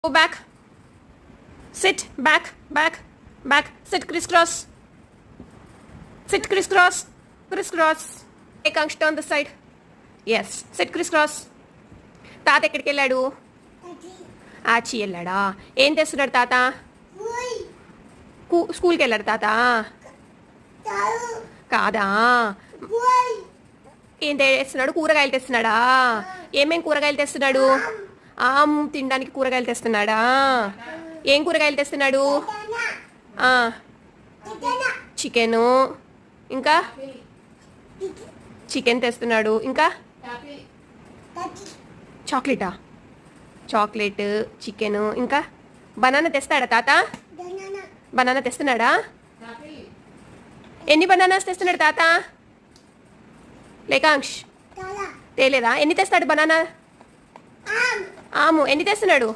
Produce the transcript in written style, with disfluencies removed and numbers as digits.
Go back. Sit. Back. Back. Back. Sit crisscross. Sit crisscross. Crisscross. Ekansh, turn this side. Yes. Sit crisscross. తాత ఎక్కడికి వెళ్ళాడు? ఆచి వెళ్ళాడా? ఏం తెస్తున్నాడు తాత? స్కూల్కి వెళ్ళాడు తాత? కాదా? ఏం తెస్తున్నాడు? కూరగాయలు తెస్తున్నాడా? ఏమేం కూరగాయలు తెస్తున్నాడు? తినడానికి కూరగాయలు తెస్తున్నాడా? ఏం కూరగాయలు తెస్తున్నాడు? చికెను, ఇంకా చికెన్ తెస్తున్నాడు, ఇంకా చాక్లెటా? చాక్లెట్, చికెను, ఇంకా బనానా తెస్తాడా తాత? బనానా తెస్తున్నాడా? ఎన్ని బనానాస్ తెస్తున్నాడు తాత? లేకాంక్ష్ తేలేదా? ఎన్ని తెస్తాడు బనానా? ఎన్ని తెస్తున్నాడు?